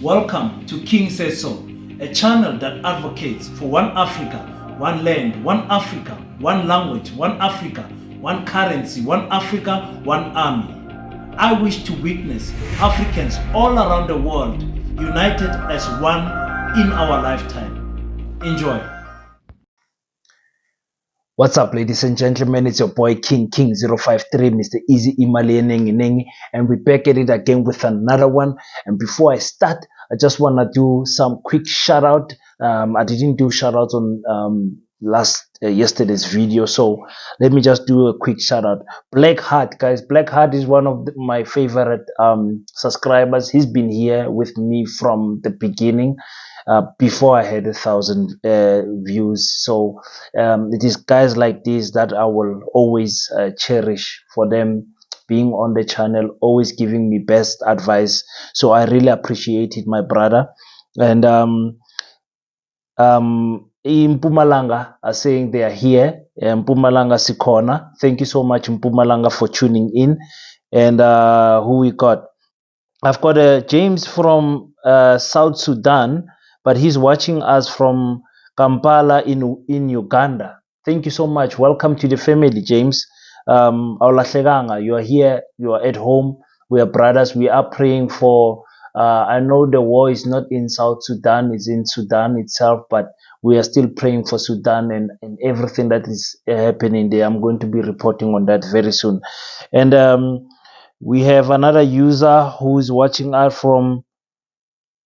Welcome to King Says So, a channel that advocates for one Africa, one land, one Africa, one language, one Africa, one currency, one Africa, one army. I wish to witness Africans all around the world united as one in our lifetime. Enjoy. What's up, ladies and gentlemen? It's your boy King 053, Mr. Easy Imali Nengi, and we're back at it again with another one. And before I start, I just want to do some quick shout out. I didn't do shout outs on yesterday's video, so let me just do a quick shout out. Blackheart, guys. Blackheart is one of my favorite subscribers. He's been here with me from the beginning. Before I had 1,000 views. So it is guys like this that I will always cherish, for them being on the channel, always giving me best advice. So I really appreciate it, my brother. And in Mpumalanga are saying they are here. Mpumalanga Sikona. Thank you so much, Mpumalanga, for tuning in. And who we got? I've got James from South Sudan, but he's watching us from Kampala in Uganda. Thank you so much. Welcome to the family, James. Aulahlekanga, you are here. You are at home. We are brothers. We are praying for. I know the war is not in South Sudan; it's in Sudan itself, but we are still praying for Sudan and everything that is happening there. I'm going to be reporting on that very soon, and we have another user who is watching us from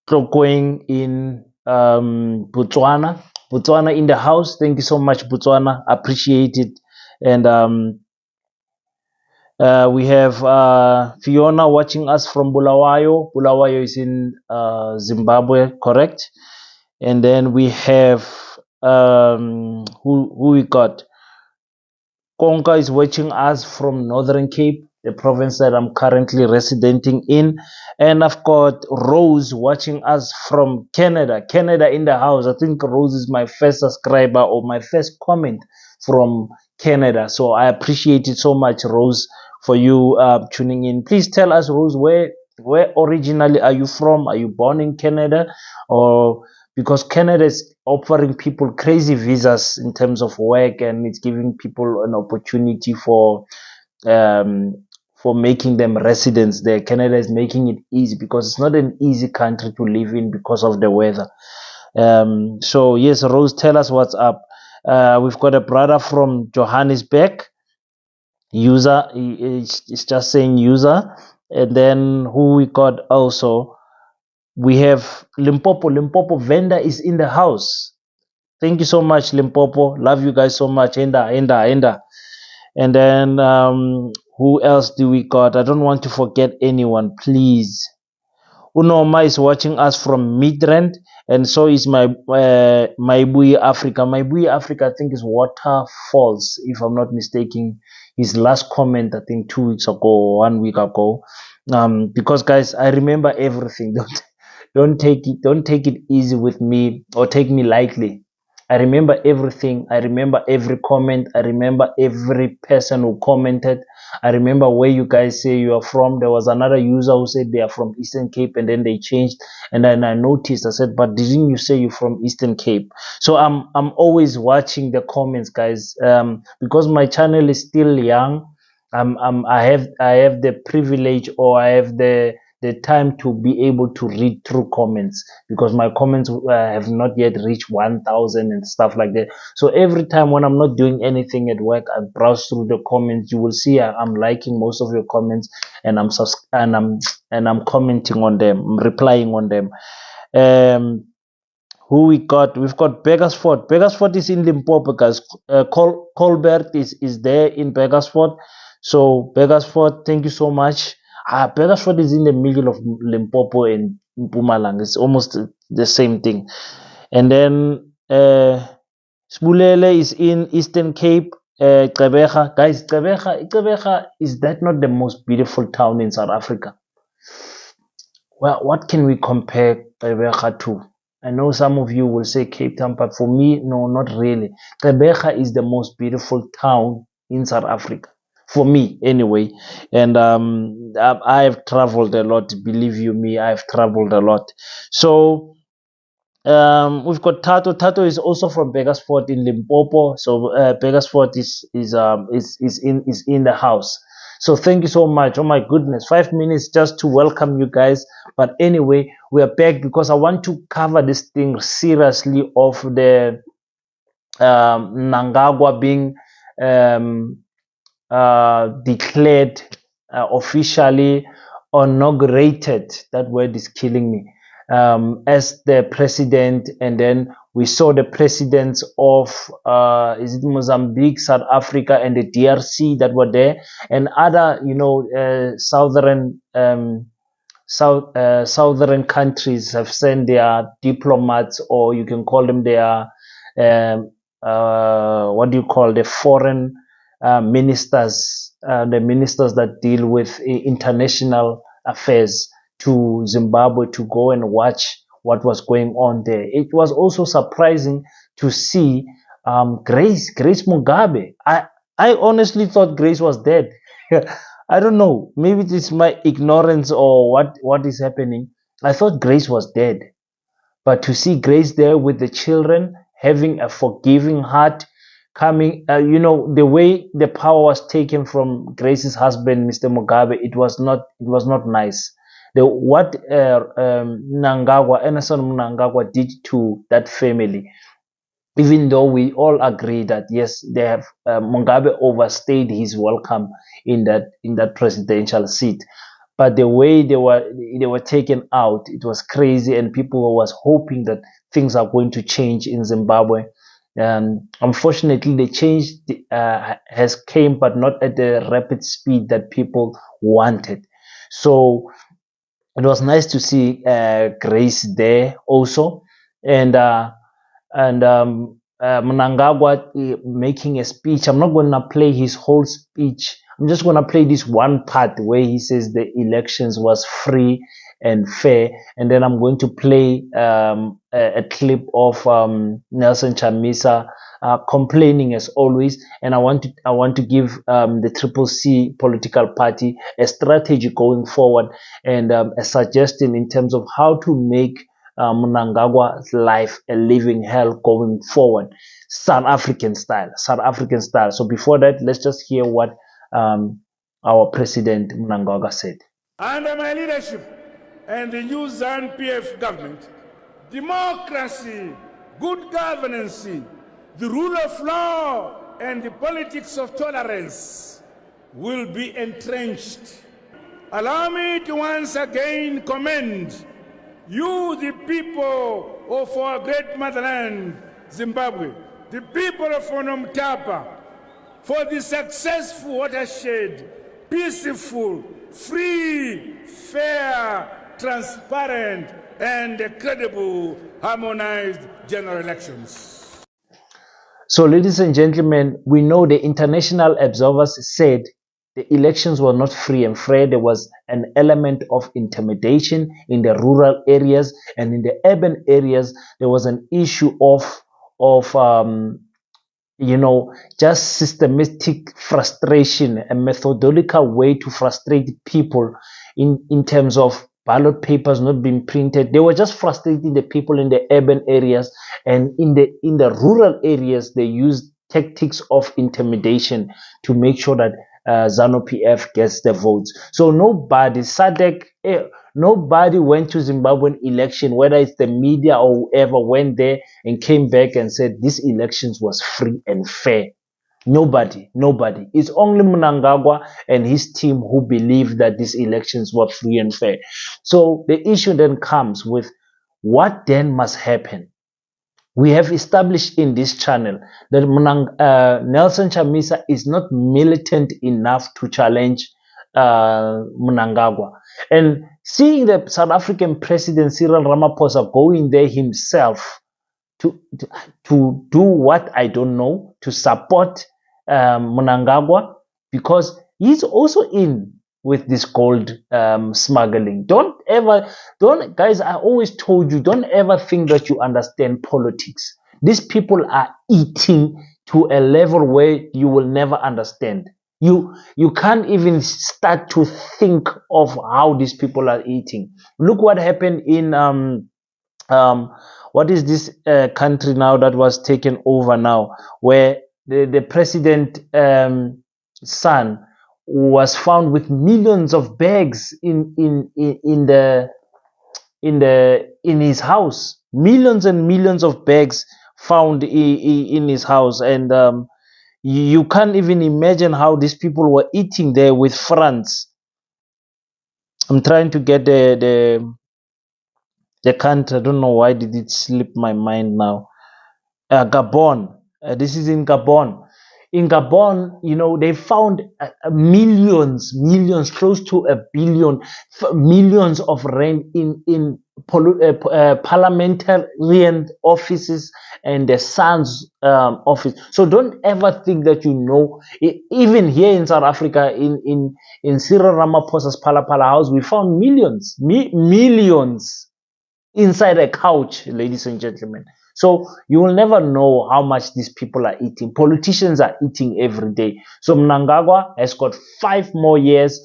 Tlokeng in Botswana. Botswana in the house. Thank you so much, Botswana. Appreciate it. And we have Fiona watching us from Bulawayo. Bulawayo is in Zimbabwe, correct? And then we have who we got? Konka is watching us from Northern Cape, the province that I'm currently residing in. And I've got Rose watching us from Canada. Canada in the house. I think Rose is my first subscriber or my first comment from Canada. So I appreciate it so much, Rose, for you tuning in. Please tell us, Rose, where originally are you from? Are you born in Canada? Or because Canada is offering people crazy visas in terms of work, and it's giving people an opportunity for making them residents there. Canada is making it easy because it's not an easy country to live in because of the weather. So yes, Rose, tell us what's up. We've got a brother from Johannesburg. User is just saying user. And then who we got also, we have Limpopo. Limpopo vendor is in the house. Thank you so much, Limpopo. Love you guys so much. Enda. And then who else do we got? I don't want to forget anyone, please. Unoma is watching us from Midrand, and so is my Maibui Africa. Maibui Africa, I think, is Waterfalls, if I'm not mistaken. His last comment, I think, 2 weeks ago or 1 week ago. Because guys, I remember everything. Don't take it easy with me or take me lightly. I remember everything. I remember every comment. I remember every person who commented. I remember where you guys say you are from. There was another user who said they are from Eastern Cape, and then they changed. And then I noticed, I said, but didn't you say you're from Eastern Cape? So I'm always watching the comments, guys. Because my channel is still young. I have the privilege, or I have the time to be able to read through comments, because my comments have not yet reached 1,000 and stuff like that. So every time when I'm not doing anything at work, I browse through the comments. You will see I'm liking most of your comments, and I'm commenting on them, I'm replying on them. Who we got? We've got Beggarsford. Beggarsford is in Limpopo, guys. Colbert is there in Beggarsford. So Beggarsford, thank you so much. Beggarsford is in the middle of Limpopo and Mpumalanga. It's almost the same thing. And then Spulele is in Eastern Cape. Gqeberha. Guys, Gqeberha, is that not the most beautiful town in South Africa? Well, what can we compare Gqeberha to? I know some of you will say Cape Town, but for me, no, not really. Gqeberha is the most beautiful town in South Africa. for me anyway. And I have traveled a lot. Believe you me, I've traveled a lot. So we've got Tato. Tato is also from Begersfort in Limpopo. So Begersfort is in the house. So thank you so much. Oh my goodness, 5 minutes just to welcome you guys. But anyway, we are back because I want to cover this thing seriously of the Mnangagwa being um, declared officially inaugurated. That word is killing me. As the president, and then we saw the presidents of is it Mozambique, South Africa, and the DRC that were there, and other southern countries have sent their diplomats, or you can call them their what do you call the foreign ministers, the ministers that deal with international affairs to Zimbabwe to go and watch what was going on there. It was also surprising to see Grace Mugabe. I honestly thought Grace was dead. I don't know. Maybe it's my ignorance or what is happening. I thought Grace was dead. But to see Grace there with the children, having a forgiving heart, coming, the way the power was taken from Grace's husband, Mr. Mugabe, it was not nice. What Mnangagwa, Emerson Mnangagwa did to that family, even though we all agree that yes, they have Mugabe overstayed his welcome in that presidential seat, but the way they were taken out, it was crazy, and people was hoping that things are going to change in Zimbabwe. Unfortunately, the change has came, but not at the rapid speed that people wanted. So it was nice to see Grace there also, and Mnangagwa making a speech. I'm not going to play his whole speech. I'm just going to play this one part where he says the elections was free and fair, and then I'm going to play a clip of Nelson Chamisa complaining as always. And I want to give the Triple C political party a strategy going forward, and a suggestion in terms of how to make Mnangagwa's life a living hell going forward, South African style, South African style. So before that, let's just hear what our president Mnangagwa said. Under my leadership and the new ZANU-PF government, democracy, good governance, the rule of law, and the politics of tolerance will be entrenched. Allow me to once again commend you, the people of our great motherland, Zimbabwe, the people of Onomtapa, for the successful watershed, peaceful, free, fair, transparent, and credible, harmonized general elections. So, ladies and gentlemen, we know the international observers said the elections were not free and fair. There was an element of intimidation in the rural areas, and in the urban areas, there was an issue of just systematic frustration, a methodological way to frustrate people in terms of ballot papers not being printed. They were just frustrating the people in the urban areas, and in the rural areas, they used tactics of intimidation to make sure that ZANU-PF gets the votes. So nobody, SADC, nobody went to Zimbabwean election, whether it's the media or whoever went there and came back and said this elections was free and fair. Nobody. It's only Mnangagwa and his team who believe that these elections were free and fair. So the issue then comes with what then must happen. We have established in this channel that Nelson Chamisa is not militant enough to challenge Mnangagwa. And seeing the South African President Cyril Ramaphosa going there himself to do what I don't know, to support Mnangagwa, because he's also in with this gold smuggling. Guys, I always told you, don't ever think that you understand politics. These people are eating to a level where you will never understand. You can't even start to think of how these people are eating. Look what happened in what is this country now that was taken over now, where the president son was found with millions of bags in his house, millions and millions of bags found in his house, and you can't even imagine how these people were eating there with France. I'm trying to get the country. I don't know why did it slip my mind now. Gabon. This is in Gabon. In Gabon, they found millions, close to a billion, millions of rand in parliamentarian offices and the son's office. So don't ever think that even here in South Africa, in Cyril Ramaphosa's Phala house, we found millions inside a couch, ladies and gentlemen. So you will never know how much these people are eating. Politicians are eating every day. So Mnangagwa has got 5 more years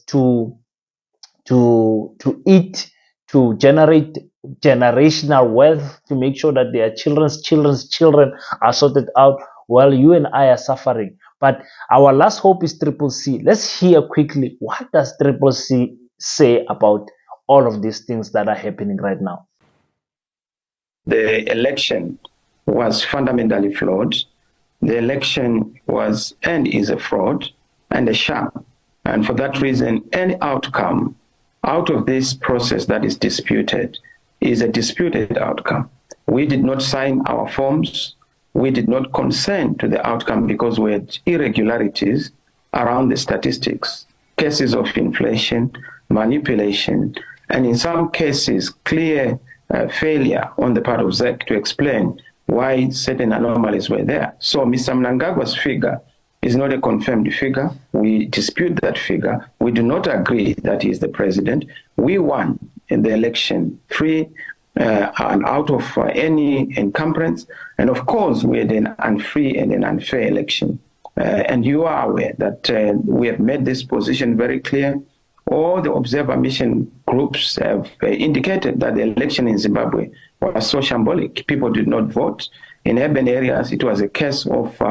to eat, to generate generational wealth, to make sure that their children's children are sorted out, while you and I are suffering. But our last hope is Triple C. Let's hear quickly, what does Triple C say about all of these things that are happening right now? The election was fundamentally flawed. The election was and is a fraud and a sham. And for that reason, any outcome out of this process that is disputed is a disputed outcome. We did not sign our forms. We did not consent to the outcome because we had irregularities around the statistics, cases of inflation, manipulation, and in some cases, clear failure on the part of ZEC to explain why certain anomalies were there. So Mr. Mnangagwa's figure is not a confirmed figure. We dispute that figure. We do not agree that he is the president. We won in the election free and out of any encumbrance. And of course, we had an unfree and an unfair election. And you are aware that we have made this position very clear. All the observer mission groups have indicated that the election in Zimbabwe was so shambolic. People did not vote. In urban areas, it was a case of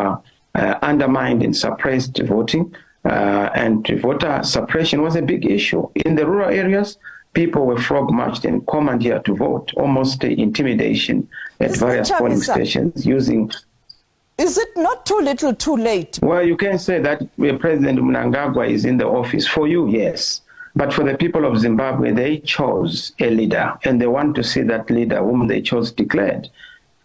undermined and suppressed voting, and voter suppression was a big issue. In the rural areas, people were frog-marched and commandeered to vote, almost intimidation at various polling stations using... Is it not too little too late? Well, you can say that President Mnangagwa is in the office. For you, yes. But for the people of Zimbabwe, they chose a leader, and they want to see that leader whom they chose declared.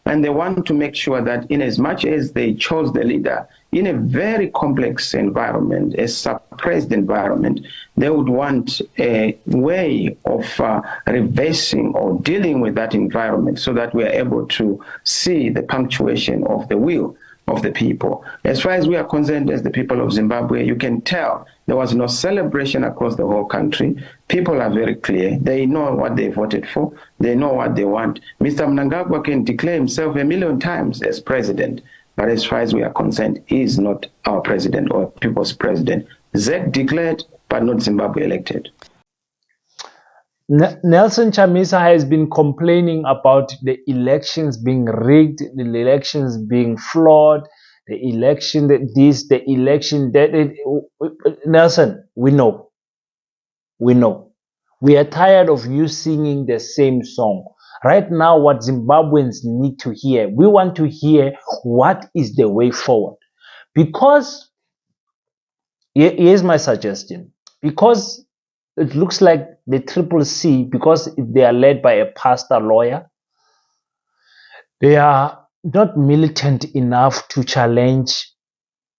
And they want to make sure that in as much as they chose the leader in a very complex environment, a suppressed environment, they would want a way of reversing or dealing with that environment so that we are able to see the punctuation of the will of the people. As far as we are concerned as the people of Zimbabwe, you can tell there was no celebration across the whole country. People are very clear. They know what they voted for. They know what they want. Mr. Mnangagwa can declare himself 1,000,000 times as president, but as far as we are concerned, he is not our president or people's president. ZEC declared, but not Zimbabwe elected. Nelson Chamisa has been complaining about the elections being rigged, the elections being flawed, the election that this, the election that. Nelson, we know. We are tired of you singing the same song. Right now, what Zimbabweans need to hear, we want to hear what is the way forward. Because, here's my suggestion, because it looks like the Triple C, because they are led by a pastor lawyer, they are not militant enough to challenge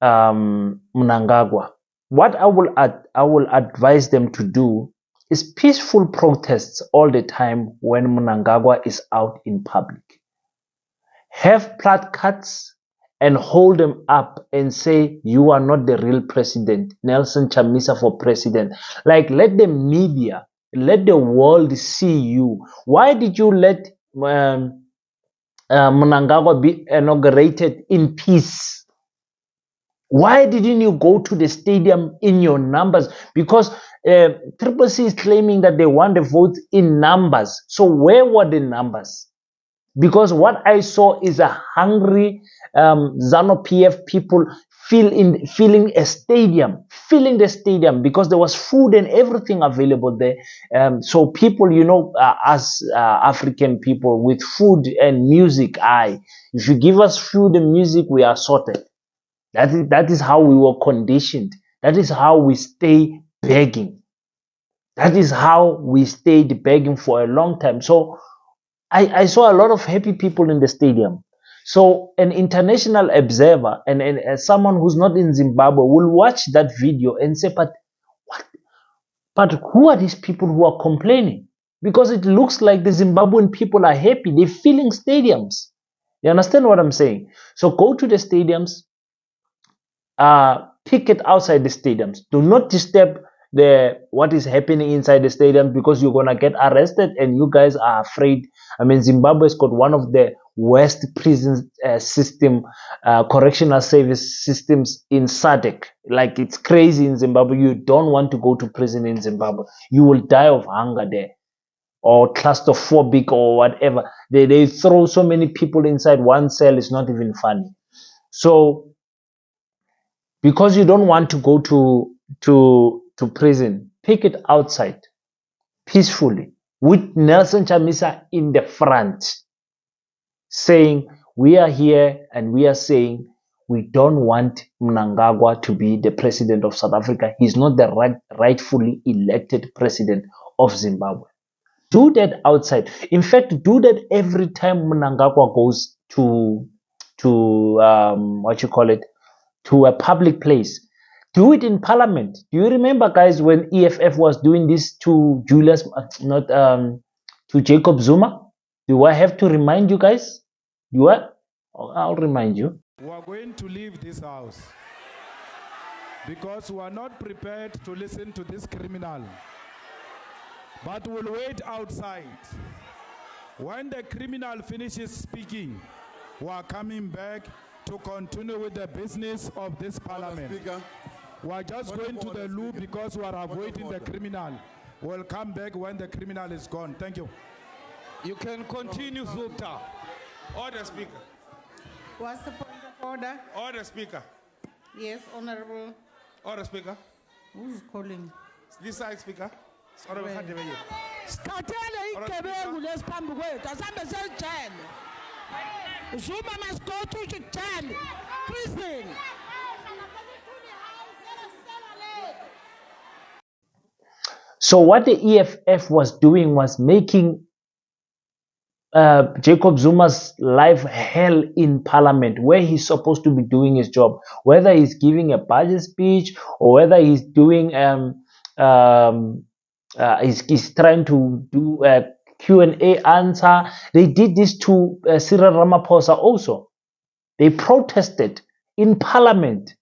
Mnangagwa. What I will advise them to do is peaceful protests all the time when Mnangagwa is out in public. Have placards and hold them up and say, you are not the real president. Nelson Chamisa for president. Like, let the media, let the world see you. Why did you let Mnangagwa be inaugurated in peace? Why didn't you go to the stadium in your numbers? Because Triple C is claiming that they want the votes in numbers. So where were the numbers? Because what I saw is a hungry ZANU PF people filling the stadium because there was food and everything available there. So people, us African people with food and music, if you give us food and music, we are sorted. That is how we were conditioned. That is how we stay begging. That is how we stayed begging for a long time. So I saw a lot of happy people in the stadium. So an international observer and someone who's not in Zimbabwe will watch that video and say, but what? But who are these people who are complaining? Because it looks like the Zimbabwean people are happy. They're filling stadiums. You understand what I'm saying? So go to the stadiums, picket outside the stadiums. Do not disturb what is happening inside the stadium because you're gonna get arrested and you guys are afraid. I mean, Zimbabwe's got one of the worst prison correctional service systems in SADC. Like, it's crazy in Zimbabwe. You don't want to go to prison in Zimbabwe. You will die of hunger there, or claustrophobic or whatever. They throw so many people inside one cell. It's not even funny. So because you don't want to go to prison, pick it outside peacefully with Nelson Chamisa in the front, saying, we are here and we are saying we don't want Mnangagwa to be the president of South Africa. He's not the rightfully elected president of Zimbabwe. Do that outside. In fact, do that every time Mnangagwa goes to to a public place. Do it in Parliament. Do you remember, guys, when EFF was doing this to to Jacob Zuma? Do I have to remind you guys? I'll remind you. We are going to leave this house because we are not prepared to listen to this criminal. But we'll wait outside. When the criminal finishes speaking, we are coming back to continue with the business of this parliament. We are just going to the loo because we are avoiding the criminal. We'll come back when the criminal is gone. Thank you. You can continue, Sultan. Order, Speaker. What's the point of order? Order, Speaker. Yes, Honorable. Order, Speaker. Who's calling? This side, Speaker. Honorable Khadebe. Skatele igebengu lesiphambi kwethu asambe sejele. Zuma must go to jail, prison. So what the EFF was doing was making Jacob Zuma's life hell in Parliament, where he's supposed to be doing his job. Whether he's giving a budget speech or whether he's doing he's trying to do a Q&A answer. They did this to Cyril Ramaphosa also. They protested in Parliament.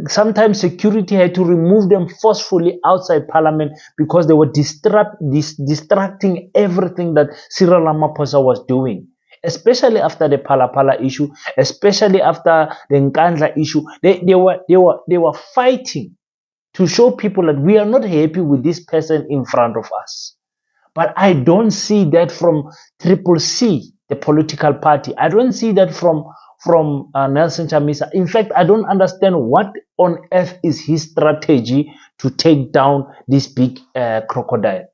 Sometimes security had to remove them forcefully outside Parliament because they were distracting everything that Cyril Ramaphosa was doing, especially after the Phala issue, especially after the Nkandla issue. They were fighting to show people that we are not happy with this person in front of us. But I don't see that from Triple C, the political party. I don't see that from Nelson Chamisa. In fact, I don't understand what on earth is his strategy to take down this big crocodile.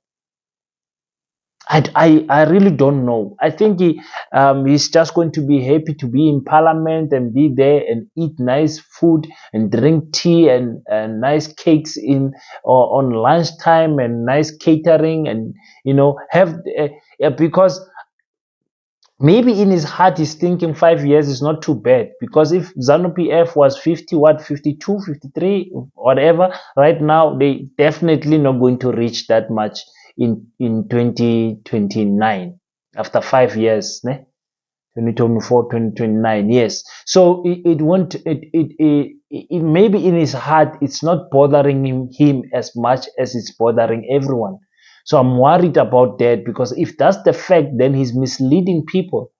I really don't know. I think he's just going to be happy to be in Parliament and be there and eat nice food and drink tea and nice cakes on lunchtime and nice catering and have because maybe in his heart he's thinking 5 years is not too bad, because if ZANU PF was 52, 53, whatever, right now they definitely not going to reach that much in 2029 after 5 years, ne? 2024, 2029, yes. So it won't. It maybe in his heart it's not bothering him as much as it's bothering everyone. So I'm worried about that, because if that's the fact, then he's misleading people.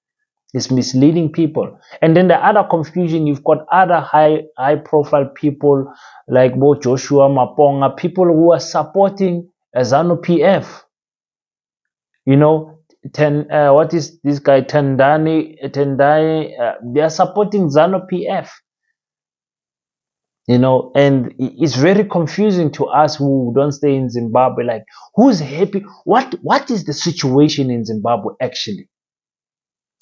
It's misleading people. And then the other confusion, you've got other high profile people like Bo Joshua Maponga, people who are supporting ZANU PF. You know, what is this guy Tendai? They are supporting ZANU PF. You know, and it's very confusing to us who don't stay in Zimbabwe. Like, who's happy? What is the situation in Zimbabwe actually?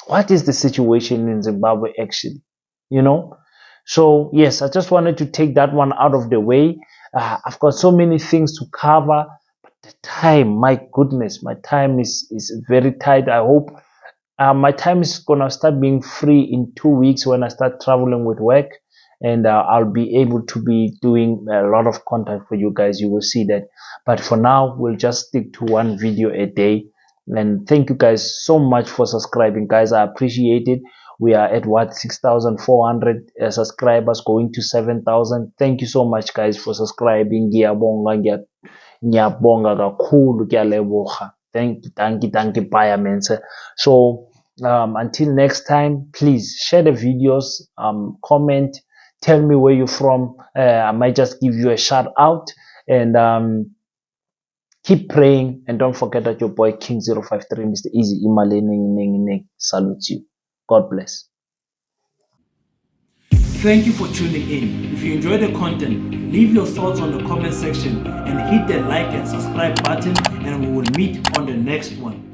What is the situation in Zimbabwe actually? You know? So, yes, I just wanted to take that one out of the way. I've got so many things to cover, but the time, my goodness, my time is very tight. I hope my time is going to start being free in 2 weeks when I start traveling with work. And I'll be able to be doing a lot of content for you guys. You will see that. But for now, we'll just stick to one video a day. And thank you guys so much for subscribing, guys. I appreciate it. We are at what, 6,400 subscribers, going to 7,000. Thank you so much, guys, for subscribing. Ngiyabonga kakhulu, ngiyaleboga. Thank you, bye, mense. So until next time, please share the videos, comment, tell me where you're from. I might just give you a shout out, and keep praying, and don't forget that your boy King 053, Mr. Easy Imale salutes you. God bless. Thank you for tuning in. If you enjoy the content, leave your thoughts on the comment section and hit the like and subscribe button, and we will meet on the next one.